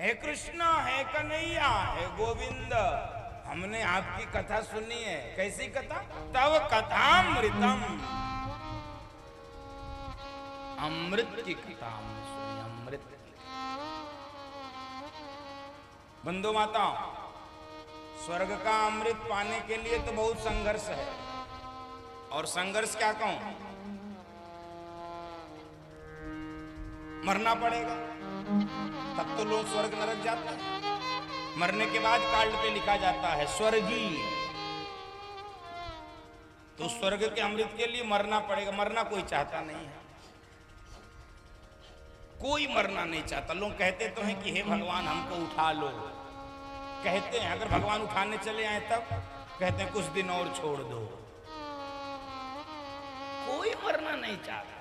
हे कृष्ण, हे कन्हैया, हे गोविंद, हमने आपकी कथा सुनी है। कैसी कथा? तव कथामृतम, अमृत की कथा हमने सुनी, अमृत। बंधु माताओं, स्वर्ग का अमृत पाने के लिए तो बहुत संघर्ष है। और संघर्ष क्या कहूं, मरना पड़ेगा, तब तो लोग स्वर्ग नरक जाता है। मरने के बाद कार्ड पे लिखा जाता है स्वर्गीय। तो स्वर्ग के अमृत के लिए मरना पड़ेगा। मरना कोई चाहता नहीं है, कोई मरना नहीं चाहता। लोग कहते तो हैं कि हे भगवान हमको उठा लो, कहते हैं। अगर भगवान उठाने चले आए तब कहते हैं कुछ दिन और छोड़ दो। कोई मरना नहीं चाहता,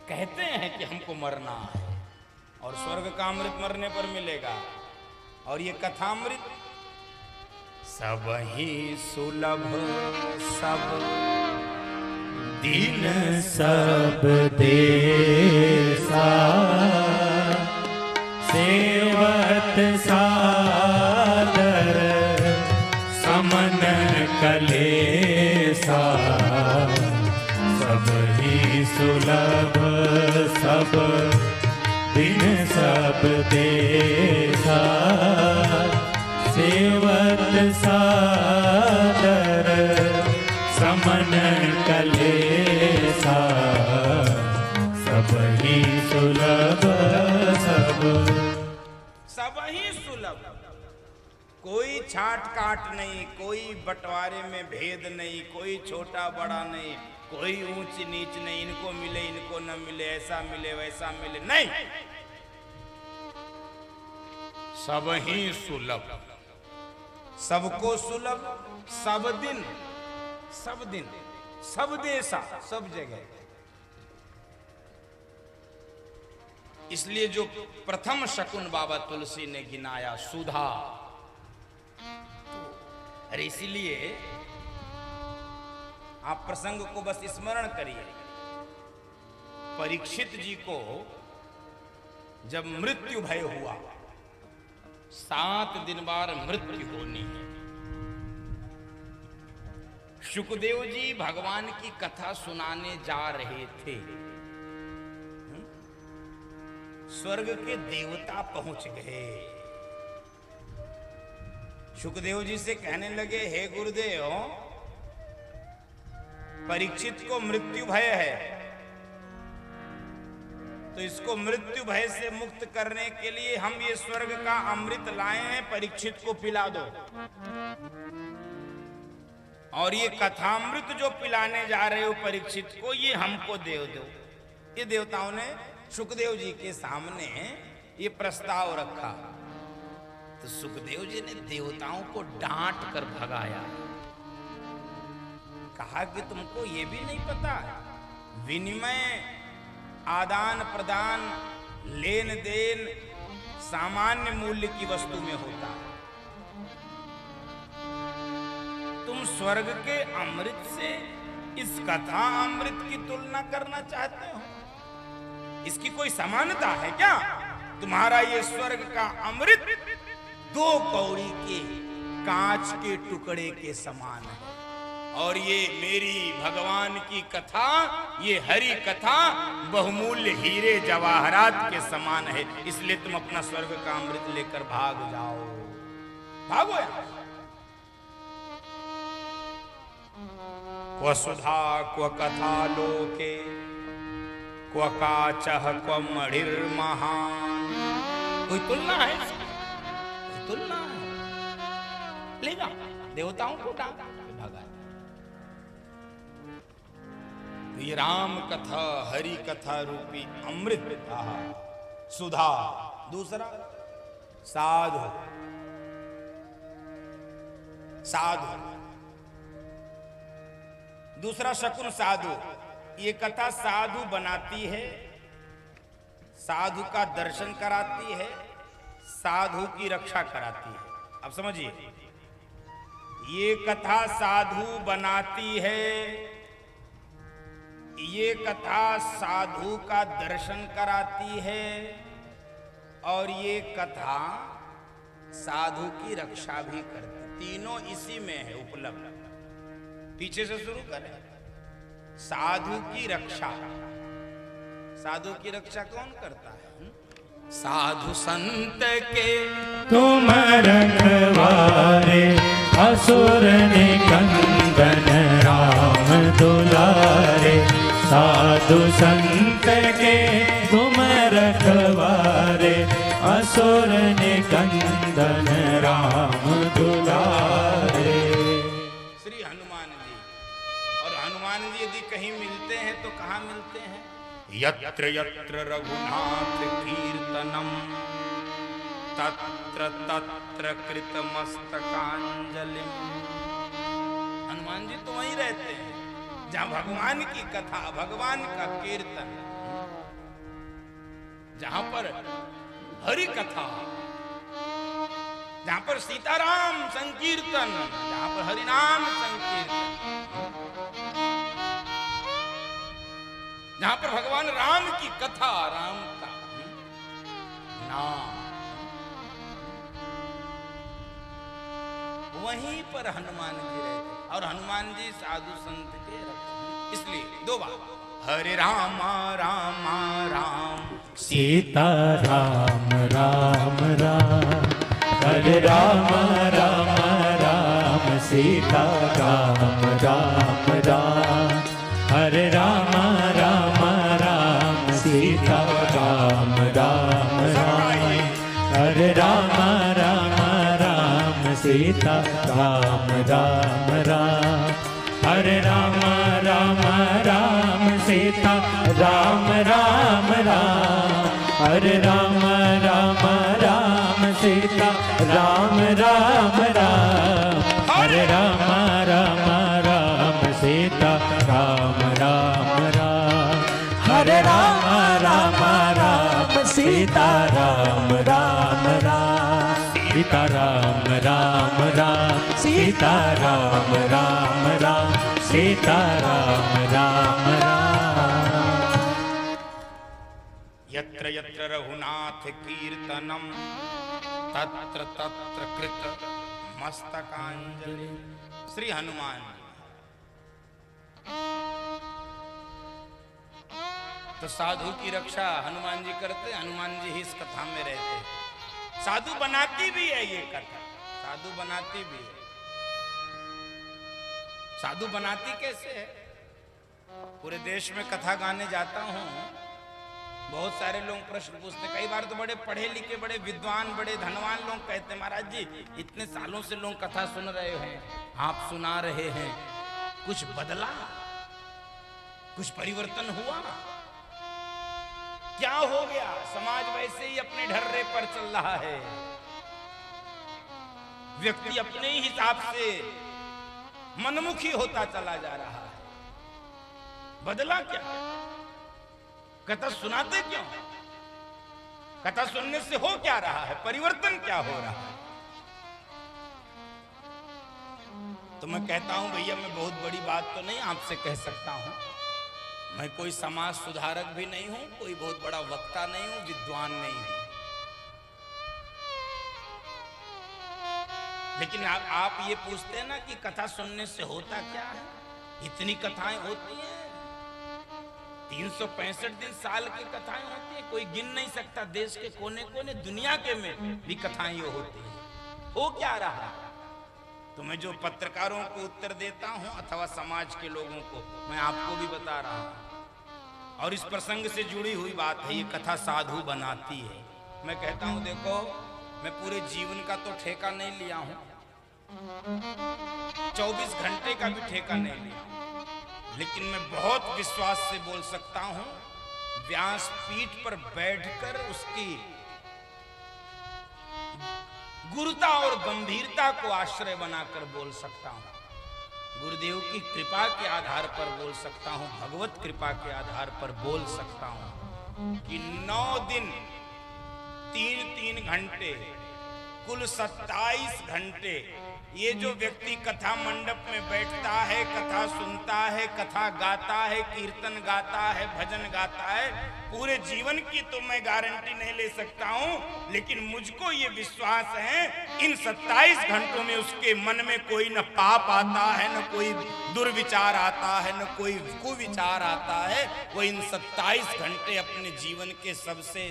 कहते हैं कि हमको मरना है। और स्वर्ग का अमृत मरने पर मिलेगा। और ये कथामृत सब ही सुलभ, सब दीन सब देसा, सेवत सादर समन कलेसा। सब ही सुलभ, सब दिन सब देसा, सेवत सादर समन कलेसा। सब ही सुलभ, सब ही सुलभ। कोई छाट काट नहीं, कोई बंटवारे में भेद नहीं, कोई छोटा बड़ा नहीं, कोई ऊंच नीच नहीं, इनको मिले इनको न मिले, ऐसा मिले वैसा मिले, नहीं। सब ही सुलभ, सबको सुलभ, सब दिन, सब दिन, सब देशा, सब जगह। इसलिए जो प्रथम शकुन बाबा तुलसी ने गिनाया सुधा, अरे इसीलिए आप प्रसंग को बस स्मरण करिए। परीक्षित जी को जब मृत्यु भय हुआ, 7 दिन बाद मृत्यु होनी है, शुकदेव जी भगवान की कथा सुनाने जा रहे थे। स्वर्ग के देवता पहुंच गए। शुकदेव जी से कहने लगे, हे गुरुदेव, परीक्षित को मृत्यु भय है, तो इसको मृत्यु भय से मुक्त करने के लिए हम ये स्वर्ग का अमृत लाए हैं, परीक्षित को पिला दो। और ये कथामृत जो पिलाने जा रहे हो परीक्षित को, ये हमको दे दो। ये देवताओं ने शुकदेव जी के सामने ये प्रस्ताव रखा। तो सुखदेव जी ने देवताओं को डांट कर भगाया। कहा कि तुमको ये भी नहीं पता, विनिमय, आदान प्रदान, लेन देन सामान्य मूल्य की वस्तु में होता है। तुम स्वर्ग के अमृत से इस कथा अमृत की तुलना करना चाहते हो? इसकी कोई समानता है क्या? तुम्हारा ये स्वर्ग का अमृत 2 कौड़ी के कांच के टुकड़े के समान है। और ये मेरी भगवान की कथा, ये हरि कथा बहुमूल्य हीरे जवाहरात के समान है। इसलिए तुम अपना स्वर्ग का अमृत लेकर भाग जाओ, भागो। क्व सुधा क्व कथा लोके, क्व काचः क्व मणिर्महान्। कोई तुलना है? कोई तुलना है? ले जाओ, देवताओं को डांट भगा। ये राम कथा, हरि कथा रूपी अमृत, सुधा। दूसरा साधु, साधु। दूसरा शकुन साधु। ये कथा साधु बनाती है, साधु का दर्शन कराती है, साधु की रक्षा कराती है। अब समझिए, ये कथा साधु बनाती है, ये कथा साधु का दर्शन कराती है, और ये कथा साधु की रक्षा भी करते, तीनों इसी में है उपलब्ध। पीछे से शुरू करें। साधु की रक्षा, साधु की रक्षा कौन करता है? साधु संत के तुम रखवारे, असुर निकंदन राम दुलारे। साधु संत के तुम रखवारे, असुर निकंदन राम दुलारे। श्री हनुमान जी। और हनुमान जी यदि कहीं मिलते हैं तो कहाँ मिलते हैं? यत्र यत्र रघुनाथ कीर्तनम तत्र तत्र कृतमस्तकांजलि। हनुमान जी तो वहीं रहते हैं जहां भगवान की कथा, भगवान का कीर्तन, जहां पर हरि कथा, जहां पर सीताराम संकीर्तन, जहां पर हरिनाम संकीर्तन, जहां पर भगवान राम की कथा, राम का नाम, वहीं पर हनुमान जी रहते। और हनुमान जी साधु संत के रक्षक, इसलिए दो बात, हरे राम राम राम सीता राम राम राम, हरे राम राम राम सीता राम राम राम, हरे राम राम राम सीता राम राम राम, हरे राम राम राम सीता राम राम राम, हरे राम राम राम सीता राम राम राम, हरे राम राम राम सीता राम राम राम, हरे राम राम राम सीता राम राम राम, हरे राम राम राम सीता राम राम राम, सीता राम राम राम सीता राम राम राम, सीता राम राम राम। यत्र यत्र रघुनाथ कीर्तनम तत्र तत्र कृत मस्तकांजलि। श्री हनुमान। तो साधु की रक्षा हनुमान जी करते, हनुमान जी ही इस कथा में रहते। साधु बनाती भी है ये कथा, साधु बनाती भी है। साधु बनाती कैसे है? पूरे देश में कथा गाने जाता हूं, बहुत सारे लोग प्रश्न पूछते। कई बार तो बड़े पढ़े लिखे, बड़े विद्वान, बड़े धनवान लोग कहते हैं, महाराज जी इतने सालों से लोग कथा सुन रहे हैं, आप सुना रहे हैं, कुछ बदला, कुछ परिवर्तन हुआ? क्या हो गया? समाज वैसे ही अपने ढर्रे पर चल रहा है, व्यक्ति अपने ही हिसाब से मनमुखी होता चला जा रहा है। बदला क्या? कथा सुनाते क्यों? कथा सुनने से हो क्या रहा है? परिवर्तन क्या हो रहा है? तो मैं कहता हूं भैया, मैं बहुत बड़ी बात तो नहीं आपसे कह सकता हूं, मैं कोई समाज सुधारक भी नहीं हूं, कोई बहुत बड़ा वक्ता नहीं हूं, विद्वान नहीं हूं, लेकिन आप ये पूछते हैं ना कि कथा सुनने से होता क्या है? इतनी कथाएं होती हैं, 365 दिन साल की कथाएं होती हैं, कोई गिन नहीं सकता। देश के कोने कोने, दुनिया के में भी कथाएं ये होती हैं। हो क्या रहा? तो मैं जो पत्रकारों को उत्तर देता हूं अथवा समाज के लोगों को, मैं आपको भी बता रहा हूं। और इस प्रसंग से जुड़ी हुई बात है, ये कथा साधु बनाती है। मैं कहता हूं देखो, मैं पूरे जीवन का तो ठेका नहीं लिया हूं, 24 घंटे का भी ठेका नहीं लिया हूं, लेकिन मैं बहुत विश्वास से बोल सकता हूं, व्यास पीठ पर बैठकर उसकी गुरुता और गंभीरता को आश्रय बनाकर बोल सकता हूं। गुरुदेव की कृपा के आधार पर बोल सकता हूं, भगवत कृपा के आधार पर बोल सकता हूं कि 9 दिन 3-3 घंटे, कुल 27 घंटे ये जो व्यक्ति कथा मंडप में बैठता है, कथा सुनता है, कथा गाता है, कीर्तन गाता है, भजन गाता है, पूरे जीवन की तो मैं गारंटी नहीं ले सकता हूं, लेकिन मुझको ये विश्वास है इन 27 घंटों में उसके मन में कोई न पाप आता है, न कोई दुर्विचार आता है, न कोई कुविचार आता है। वो इन 27 घंटे अपने जीवन के सबसे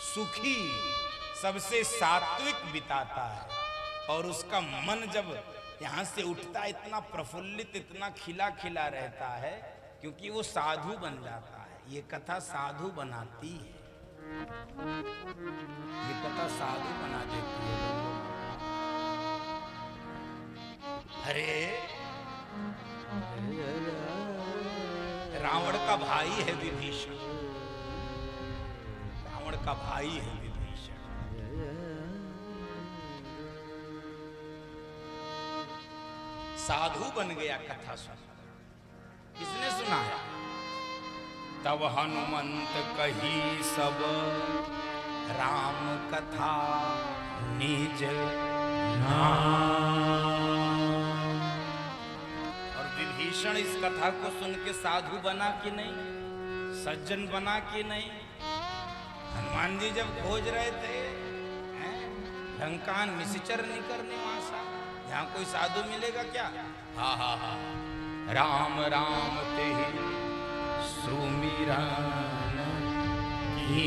सुखी, सबसे सात्विक बिताता है। और उसका मन जब यहाँ से उठता है इतना प्रफुल्लित, इतना खिला खिला रहता है, क्योंक3 वो साधु बन जाता है। ये कथा साधु बनाती है, ये कथा साधु बना देती है। अरे रावण का भाई है विभीषण, रावण का भाई है विभीषण। साधु बन गया कथा सुन। किसने सुनाया? तब हनुमंत कही सब राम कथा निज नाम। और विभीषण इस कथा को सुन के साधु बना कि नहीं, सज्जन बना कि नहीं? हनुमान जी जब खोज रहे थे लंका निश्चर नहीं करने वासा, यहाँ कोई साधु मिलेगा क्या? हा हा हा, राम राम ते सुमिरन की